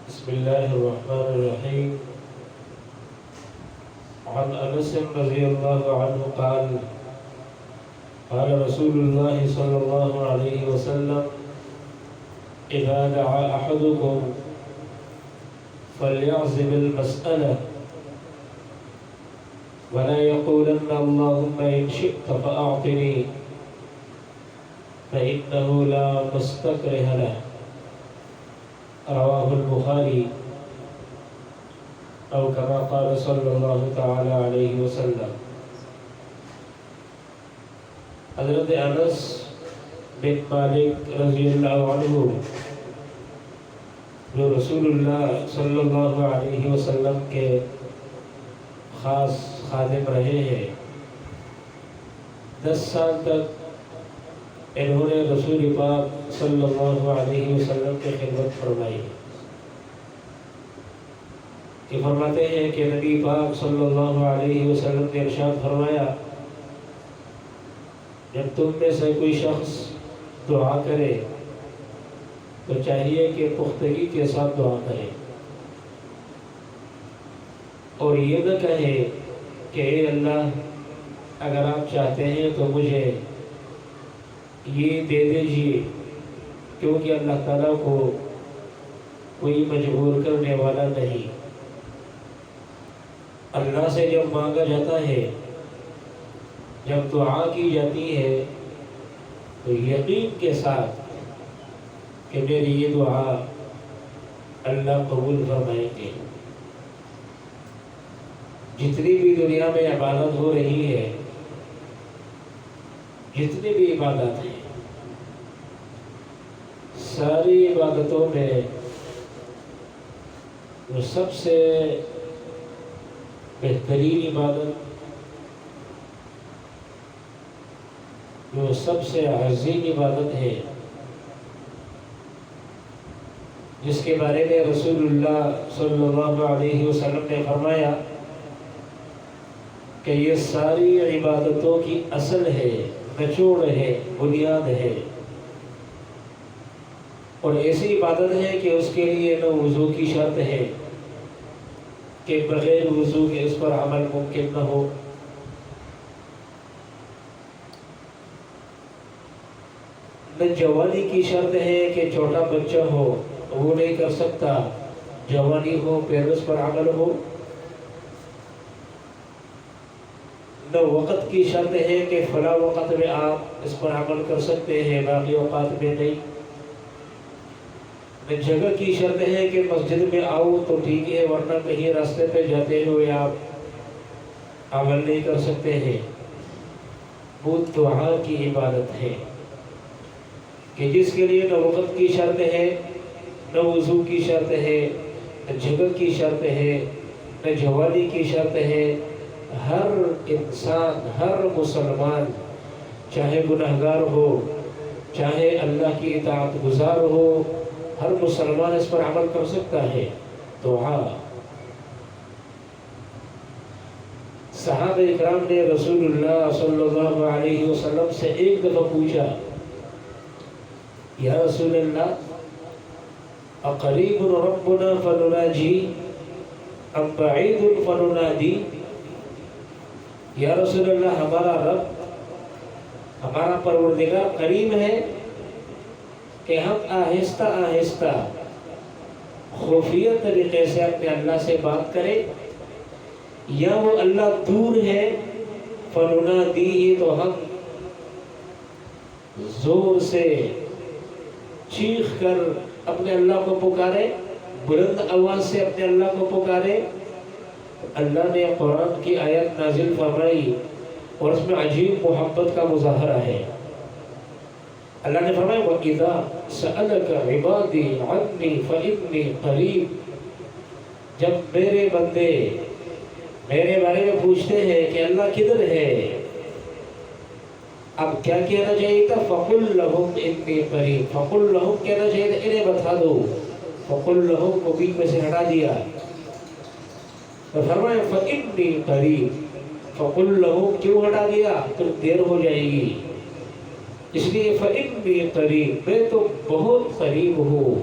بسم الله الرحمن الرحيم. عن أنس رضي الله عنه قال قال رسول الله صلى الله عليه وسلم: إذا دعا أحدكم فليعزم المسألة ولا يقولن اللهم إن شئت فأعطني فإنه لا مستكره له. رواه البخاري أو كما قال صلی اللہ تعالی علیہ وسلم. حضرت انس بن مالک رضی اللہ عنہ جو رسول اللہ صلی اللہ علیہ وسلم کے خاص خادم رہے ہیں، 10 سال تک انہوں نے رسول پاک صلی اللہ علیہ وسلم کی خدمت فرمائی. یہ فرماتے ہیں کہ نبی پاک صلی اللہ علیہ وسلم نے ارشاد فرمایا: جب تم میں سے کوئی شخص دعا کرے تو چاہیے کہ پختگی کے ساتھ دعا کرے، اور یہ نہ کہے کہ اے اللہ اگر آپ چاہتے ہیں تو مجھے یہ دے دیجیے، کیونکہ اللہ تعالیٰ کو کوئی مجبور کرنے والا نہیں. اللہ سے جب مانگا جاتا ہے، جب دعا کی جاتی ہے تو یقین کے ساتھ کہ میری یہ دعا اللہ قبول فرمائیں گے. جتنی بھی دنیا میں عبادت ہو رہی ہے، جتنی بھی عبادت ہیں، ساری عبادتوں میں جو سب سے بہترین عبادت، جو سب سے عظیم عبادت ہے، جس کے بارے میں رسول اللہ صلی اللہ علیہ وسلم نے فرمایا کہ یہ ساری عبادتوں کی اصل ہے، نچوڑ ہے، بنیاد ہے، اور ایسی عبادت ہے کہ اس کے لیے نہ وضو کی شرط ہے کہ بغیر وضو کے اس پر عمل ممکن نہ ہو، نہ جوانی کی شرط ہے کہ چھوٹا بچہ ہو وہ نہیں کر سکتا، جوانی ہو پھر اس پر عمل ہو، نہ وقت کی شرط ہے کہ فلاں وقت میں آپ اس پر عمل کر سکتے ہیں باقی اوقات میں نہیں، نہ جگہ کی شرط ہے کہ مسجد میں آؤ تو ٹھیک ہے ورنہ کہیں راستے پہ جاتے ہوئے آپ عمل نہیں کر سکتے ہیں. وہ دعا کی عبادت ہے کہ جس کے لیے نہ وقت کی شرط ہے، نہ وضو کی شرط ہے، نہ جگہ کی شرط ہے، نہ جوانی کی شرط ہے. ہر انسان، ہر مسلمان، چاہے گناہگار ہو چاہے اللہ کی اطاعت گزار ہو، ہر مسلمان اس پر عمل کر سکتا ہے. دعا. صحابہ اکرام نے رسول اللہ صلی اللہ علیہ وسلم سے ایک دفعہ پوچھا: یا رسول اللہ اقریب ربنا فنناجی ام بعید فننادی؟ یا رسول اللہ ہمارا رب، ہمارا پروردگار قریب ہے کہ ہم آہستہ آہستہ خفیہ طریقے سے اپنے اللہ سے بات کریں، یا وہ اللہ دور ہے فننادی تو ہم زور سے چیخ کر اپنے اللہ کو پکارے، بلند آواز سے اپنے اللہ کو پکارے. اللہ نے قرآن کی آیت نازل فرمائی اور اس میں عجیب محبت کا مظاہرہ ہے. اللہ نے فرمایا: وَإِذَا سَأَلَكَ عِبَادِي عَنِّي فَإِنِّي قَرِيبٌ. جب میرے بندے میرے بارے میں پوچھتے ہیں کہ اللہ کدھر ہے، اب کیا کہنا چاہیے تھا؟ فَقُلْ لَهُمْ إِنِّي قَرِيبٌ. فَقُلْ لَهُمْ کہنا چاہیے تھا انہیں بتا دو، فَقُلْ لَهُمْ کو بیچ میں سے ہٹا دیا، تو فرمایا فَإِنِّي قَرِيبٌ. فَقُلْ لَهُمْ کیوں ہٹا دیا؟ تو دیر ہو جائے گی، اس لیے فَإِنِّي قَرِيبٌ، میں تو بہت قریب ہوں،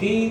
3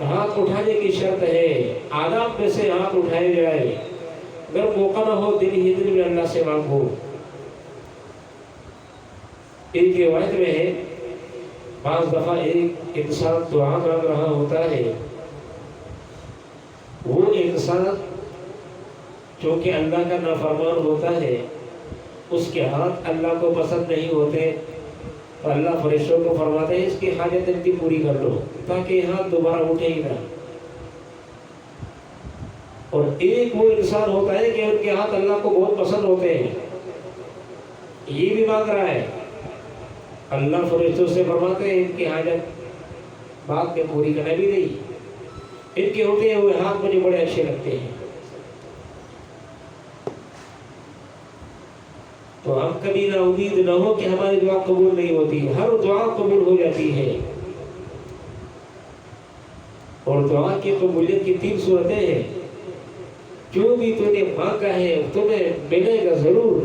ہاتھ اٹھانے کی شرط ہے، آداب میں سے ہاتھ اٹھائے جائے، اگر موقع نہ ہو دل ہی دل میں اللہ سے مانگو۔ ایک روایت میں ہے بعض دفعہ ایک انسان دعا مانگ رہا ہوتا ہے، وہ انسان چونکہ اللہ کا نافرمان ہوتا ہے، اس کے ہاتھ اللہ کو پسند نہیں ہوتے، اور اللہ فرشتوں کو فرماتے ہیں اس کی حاجت ان کی پوری کر لو تاکہ یہ ہاتھ دوبارہ اٹھے ہی نہ۔ اور ایک وہ انسان ہوتا ہے کہ ان کے ہاتھ اللہ کو بہت پسند ہوتے ہیں، یہ بھی مانگ رہا ہے، اللہ فرشتوں سے فرماتے ہیں ان کی حاجت بعد میں پوری کرنا بھی نہیں، ان کے ہوتے ہوئے ہاتھ مجھے بڑے اچھے لگتے ہیں۔ تو ہم کبھی نہ امید نہ ہو کہ ہماری دعا قبول نہیں ہوتی، ہر دعا قبول ہو جاتی ہے، اور دعا کی قبولیت کی 3 صورتیں ہیں۔ جو بھی تو نے مانگا ہے تمہیں ملے گا ضرور،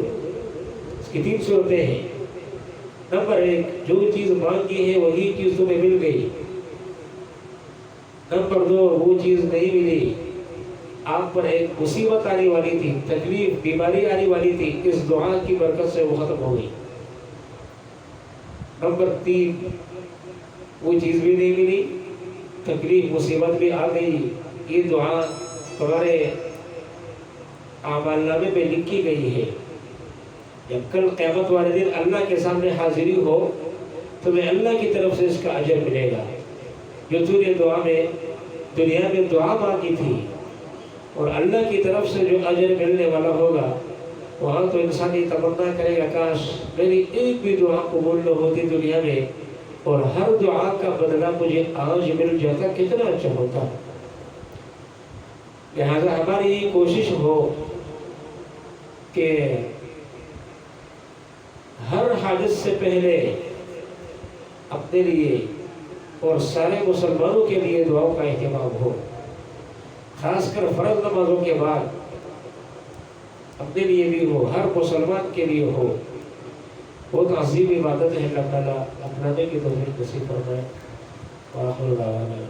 اس کی 3 صورتیں ہیں۔ نمبر 1، جو چیز مانگی ہے وہی چیز تمہیں مل گئی۔ نمبر 2، وہ چیز نہیں ملی، آپ پر ایک مصیبت آنے والی تھی، تکلیف بیماری آنے والی تھی، اس دعا کی برکت سے وہ ختم ہو گئی۔ نمبر 3، وہ چیز بھی نہیں ملی، تکلیف مصیبت بھی آ گئی، یہ دعا تمہارے اعمال نامے میں لکھی گئی ہے، جب کل قیامت والے دن اللہ کے سامنے حاضری ہو تمہیں اللہ کی طرف سے اس کا اجر ملے گا۔ جو تو نے دنیا میں دعا مانگی تھی، اور اللہ کی طرف سے جو اجر ملنے والا ہوگا، وہاں تو انسان یہ تمنا کرے گا کاش میری ایک بھی دعا قبول نہ ہوتی دنیا میں، اور ہر دعا کا بدلہ مجھے آج مل جاتا، کتنا اچھا ہوتا۔ لہذا ہماری یہ کوشش ہو کہ ہر حاجت سے پہلے اپنے لیے اور سارے مسلمانوں کے لیے دعاؤں کا اہتمام ہو، خاص کر فرض نمازوں کے بعد اپنے لیے بھی ہو، ہر مسلمان کے لیے ہو۔ بہت عظیم عبادت ہے، اللہ تعالیٰ اپنانے کی توفیق نصیب فرمائے۔ وآخر دعوانا